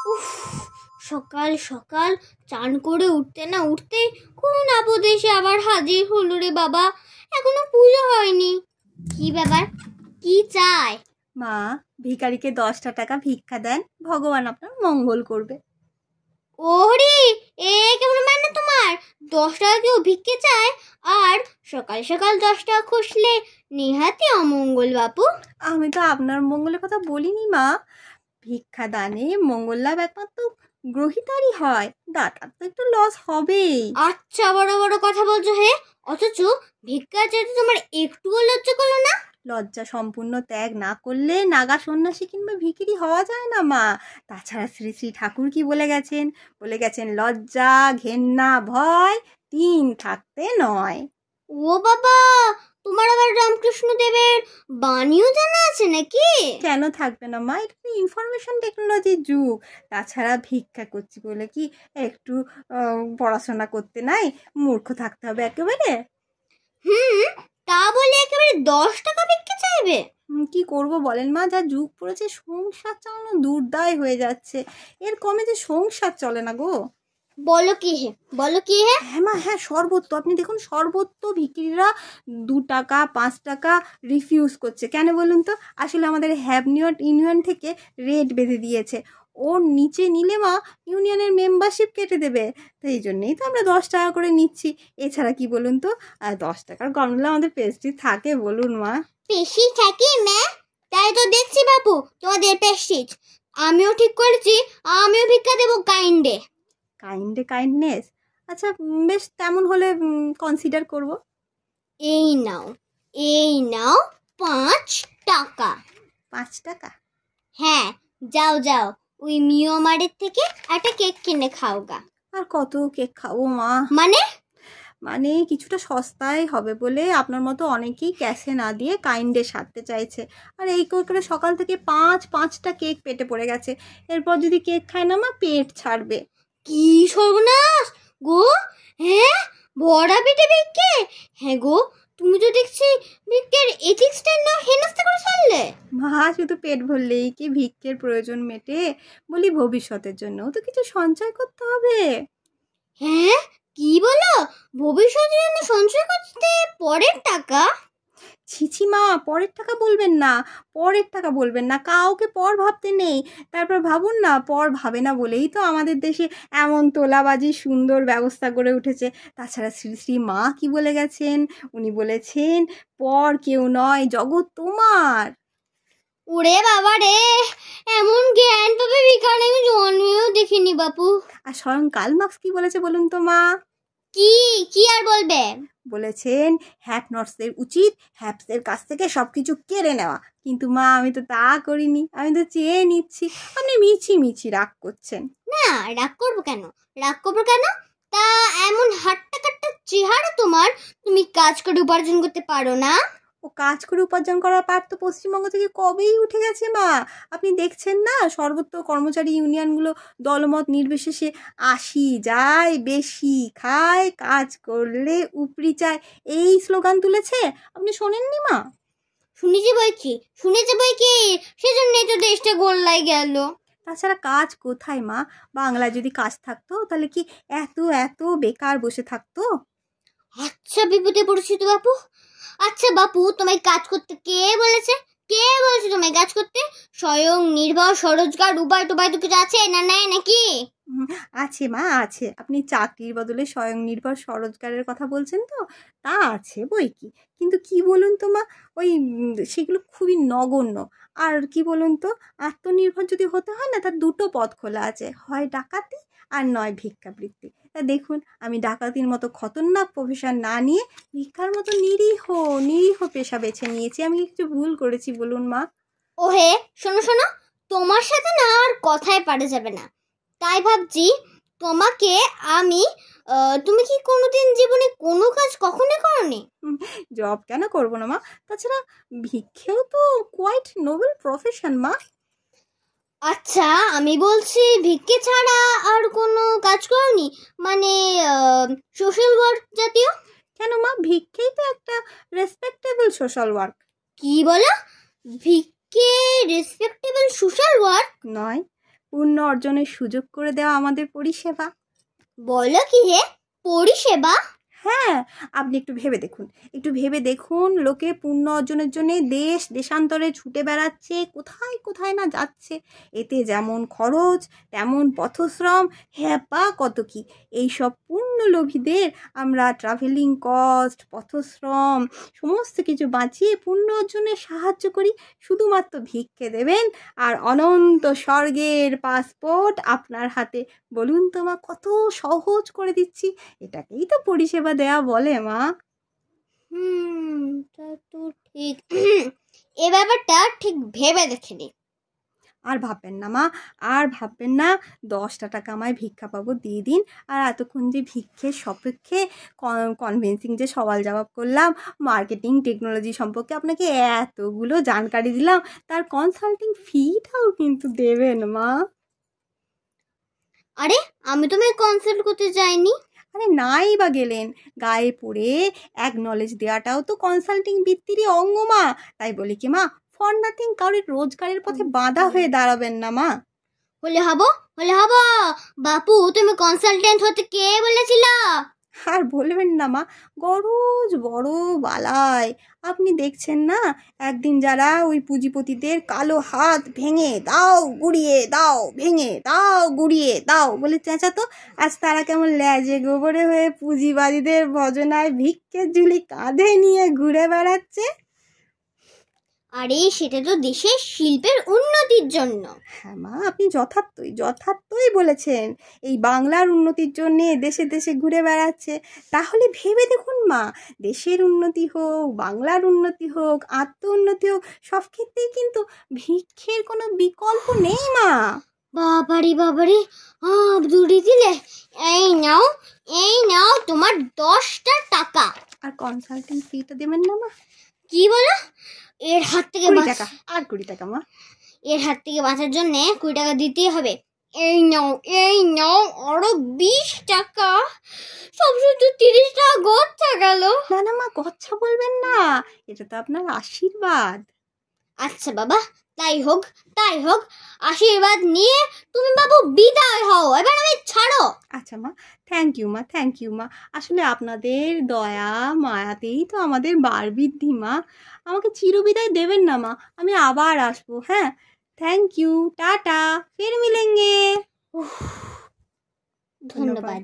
উফ, সকাল সকাল চান করে উঠতে না উঠতেই কোন আপদ এসে আবার হাজির হলো রে বাবা। এখনো পুজো হয়নি। কি ব্যাপার, কি চাই? মা, ভিখারিকে 10টা টাকা ভিক্ষা দেন, ভগবান আপনার মঙ্গল করবে। ওরে, এ কেমন মানে তোমার? 10 টাকা কেউ ভিক্ষে চায়? আর সকাল সকাল 10 টাকা খসলে নেহাতি অমঙ্গল বাপু। আমি তো আপনার মঙ্গলের কথা বলিনি মা। ভিক্ষা দানে মঙ্গল লাভ একমাত্র গ্রহিতারই হয়, দাতার তো একটু লস হবেই। আচ্ছা, বড় বড় কথা বলছো হে, অথচ ভিক্ষা চাইতে তোমার একটুও লজ্জা করলো না? লজ্জা সম্পূর্ণ ত্যাগ না করলে নাগা সন্ন্যাসী কিংবা ভিখিরি হওয়া যায় না মা। তাছাড়া শ্রী শ্রী ঠাকুর কি বলে গেছেন লজ্জা, ঘেন্না, ভয় 3 থাকতে নয়। ও বাবা, তোমার আবার রামকৃষ্ণ দেবের বাণীও জানা আছে নাকি? কেন থাকবে না মা, একটু ইনফরমেশন টেকনোলজির যুগ। তাছাড়া ভিক্ষা করছি বলে কি একটু পড়াশোনা করতে নাই, মূর্খ থাকতে হবে একেবারে? তা বলে একেবারে 10 টাকা ভিক্ষা চাইবে? কি করব বলেন মা, যা যুগ পড়েছে সংসার চালানো দুর্দায় হয়ে যাচ্ছে। এর কমে যে সংসার চলে না গো। বলো কি হে, বলো কি হে? হ্যাঁ মা, হ্যাঁ, সর্বত্র আপনি দেখুন, সর্বত্র ভিখিরিরা 2 টাকা 5 টাকা রিফিউজ করছে। কেন বলুন তো? আসলে আমাদের হ্যাভনিয়ট ইউনিয়ন থেকে রেট বেঁধে দিয়েছে, ওর নিচে নিলে মা ইউনিয়নের মেম্বারশিপ কেটে দেবে। তো এই জন্যেই তো আমরা 10 টাকা করে নিচ্ছি। এছাড়া কি বলুন তো, 10 টাকার কম নিলে আমাদের পেস্ট্রি থাকে বলুন মা? পেশি থাকে ম্যা? তাই তো দেখছি বাপু তোমাদের পেস্টিজ। আমিও ঠিক করেছি, আমিও ভিক্ষা দেবো কাইন্ডে। কাইন্ডনেস? আচ্ছা, বেশ, তেমন হলে কনসিডার করব। এই নাও, এই নাও 5 টাকা। 5 টাকা? হ্যাঁ, যাও যাও, ওই মিওমারের থেকে একটা কেক কিনে খাও গা। আর কত কেক খাবো মা? মানে কিছুটা সস্তায় হবে বলে আপনার মতো অনেকেই ক্যাশে না দিয়ে কাইন্ডে সারতে চাইছে। আর এই করে সকাল থেকে 5টা কেক পেটে পড়ে গেছে। এরপর যদি কেক খায় না মা, পেট ছাড়বে। কি সর্বনাশ গো! হ্যাঁ, বড়া পেটে ভিক্ষে? হ্যাঁ গো, তুমি তো দেখছি ভিক্ষের এথিক্সটা না হেনস্থা করে ফেললে। মা, শুধু পেট ভরলেই কি ভিক্ষের প্রয়োজন মেটে? বলি ভবিষ্যতের জন্য তো কিছু সঞ্চয় করতে হবে। হ্যাঁ, কি বলো? ভবিষ্যতের জন্য সঞ্চয় করতে পরের টাকা? ছিছি মা, পরের টাকা বলবেন না, কাউকে পর ভাবতে নেই। তারপর ভাবুন না, পর ভাবে না বলেই তো আমাদের দেশে এমন তোলাবাজি সুন্দর ব্যবস্থা করে উঠেছে। তাছাড়া শ্রী শ্রী মা কি বলে গেছেন? উনি বলেছেন, পর কেউ নয়, জগৎ তোমার। ওরে বাবা রে, এমন জ্ঞান পাবে ভিখারি আমি জন্মেও দেখিনি বাপু। আর স্বয়ং কার্ল মার্কস কি বলেছে বলুন তো মা? কি কি আর বলবে? বলেছেন, হ্যাভ নটসদের উচিত হ্যাভসদের কাছ থেকে সবকিছু কেড়ে নেওয়া। কিন্তু মা, আমি তো তা করিনি, আমি তো চেয়ে নিচ্ছি। আপনি মিছি রাগ করছেন। না, রাগ করবো কেন? তা এমন হাট্টা কাট্টা চেহারা তোমার, তুমি কাজ করে উপার্জন করতে পারো না? ও কাজ করে উপার্জন করার পার তো পশ্চিমবঙ্গ থেকে কবেই উঠে গেছে মা। আপনি দেখছেন না, সর্বত্র কর্মচারী ইউনিয়নগুলো দলমত নির্বিশেষে 80 যায় বেশি খায়, কাজ করলে উপরি চায়, এই স্লোগান তুলেছে। আপনি শোনেননি মা? শুনেছি বই কি, সেজন্যই তো দেশটা গোল্লায় গেল। তাছাড়া কাজ কোথায় মা? বাংলায় যদি কাজ থাকতো তাহলে কি এত বেকার বসে থাকতো? আচ্ছা, বিপদে পড়েছি তো বাপু। আচ্ছা বাপু, তোমায় কাজ করতে কে বলেছে? তোমায় কাজ করতে? স্বয়ং নির্ভর স্বরোজগার উপায় টুপায় তো কিছু আছে না, নাই নাকি? আছে মা, আছে। আপনি চাকরির বদলে স্বয়ং নির্ভর স্বরোজগারের কথা বলছেন তো, তা আছে বই কি। কিন্তু কি বলুন তো মা, ওই সেগুলো খুবই নগণ্য। আর কি বলুন তো, আত্মনির্ভর যদি হতে হয় না, তার 2টো পথ খোলা আছে, হয় ডাকাতি আর নয় ভিক্ষাবৃত্তি। তা দেখুন, আমি ডাকাতির মতো খতরনাক প্রফেশন না নিয়ে ভিক্ষার মতো নিরীহ পেশা বেছে নিয়েছি। আমি কিছু ভুল করেছি বলুন মা? ওহে, শোনো, তোমার সাথে না আর কথায় পারা যাবে না। তাই ভাবছি তোমাকে আমি, তুমি কি কোনোদিন জীবনে কোনো কাজ কখনো করনি? জব কেন করবো না মা? তাছাড়া ভিক্ষেও তো কোয়াইট নোবেল প্রফেশন মা। আচ্ছা, আমি বলছি ভিক্ষে ছাড়া আর কোনো কাজ করনি, মানে সোশ্যাল ওয়ার্ক জাতীয়? কেন মা, ভিক্ষেই তো একটা রেসপেক্টেবল সোশ্যাল ওয়ার্ক। কি বলো? ভিক্ষে রেসপেক্টেবল সোশ্যাল ওয়ার্ক নয়? পুণ্য অর্জনের সুযোগ করে দেওয়া আমাদের পরিষেবা। বলো কি হে, পরিষেবা? হ্যাঁ, আপনি একটু ভেবে দেখুন লোকে পুণ্য অর্জনের জন্যে দেশ দেশান্তরে ছুটে বেড়াচ্ছে, কোথায় কোথায় না যাচ্ছে। এতে যেমন খরচ তেমন পথশ্রম, হ্যাঁ পা কত কি। এইসব পুণ্যলোভীদের আমরা ট্রাভেলিং কস্ট, পথশ্রম সমস্ত কিছু বাঁচিয়ে পুণ্য অর্জনে সাহায্য করি। শুধুমাত্র ভিক্ষে দেবেন আর অনন্ত স্বর্গের পাসপোর্ট আপনার হাতে। বলুন তো মা, কত সহজ করে দিচ্ছি। এটাকেই তো পরিষেবা দেয়া বলে মা। তা তো ঠিক। এ ব্যাপারটা ঠিক ভেবে দেখিনি। আর ভাববেন না মা, আর ভাববেন না। 10টা টাকা আমায় ভিক্ষা পাবো দিয়ে দিন। আর এতক্ষণ যে ভিক্ষের সপক্ষে কনভিন্সিং যে সওয়াল জবাব করলাম, মার্কেটিং টেকনোলজি সম্পর্কে আপনাকে এতগুলো জানকারি দিলাম, তার কনসাল্টিং ফিটাও কিন্তু দেবেন মা। আরে আমি তোমায় কনসাল্ট করতে যাইনি। আরে নাই বা গেলেন, গায়ে পড়ে অ্যাকনলেজ দেওয়াটাও তো কনসাল্টিং বৃত্তিরই অঙ্গ মা। তাই বলি কি মা, ফর নাথিং কারোর রোজগারের পথে বাধা হয়ে দাঁড়াবেন না মা। হলে হব, হলে হব। বাপু তুমি কনসালটেন্ট হতে কে বলেছিল? আর বলবেন না মা, গরজ বড় বালায়। আপনি দেখছেন না, একদিন যারা ওই পুঁজিপতিদের কালো হাত ভেঙে দাও গুড়িয়ে দাও, ভেঙে দাও গুড়িয়ে দাও বলে চেঁচাতো, আজ তারা কেমন ল্যাজে গোবরে হয়ে পুঁজিবাদীদের ভজনায় ভিক্ষের ঝুলি কাঁধে নিয়ে ঘুরে বেড়াচ্ছে। আরে সেটা তো দেশের শিল্পের উন্নতির জন্য। হ্যাঁ মা, আপনি যথার্থই বলেছেন। এই বাংলার উন্নতির জন্যে দেশে দেশে ঘুরে বেড়াচ্ছে। তাহলে ভেবে দেখুন মা, দেশের উন্নতি হোক, বাংলার উন্নতি হোক, আত্ম উন্নতি হোক, সব ক্ষেত্রেই কিন্তু ভিক্ষের কোনো বিকল্প নেই মা। বাবারি বাবারি, দুড়ি দিলে। এই নাও তোমার 10টা টাকা। আর কনসাল্টিং ফিটা দেবেন না মা? কি বলো? এর হাত থেকে 20 টাকা, আর 20 টাকা মা। এর হাত থেকে বাঁচার জন্য 20 টাকা দিতেই হবে। এই নাও আরো 20 টাকা। সব শুধু 30 টাকা গচ্ছা গেল। না না মা, গচ্ছা বলবেন না, এটা তো আপনার আশীর্বাদ। আচ্ছা বাবা, তাই হোক। আশীর্বাদ নিয়ে তুমি বাবু বিদায় হও, এবার আমি ছাড়ো। আচ্ছা মা, থ্যাংক ইউ মা। আসলে আপনাদের দয়া মায়াতেই তো আমাদের বাড়বৃদ্ধি মা। আমাকে চিরবিদায় দেবেন না মা, আমি আবার আসবো। হ্যাঁ, থ্যাংক ইউ, টাটা, ফির মিলেঙ্গে। ধন্যবাদ।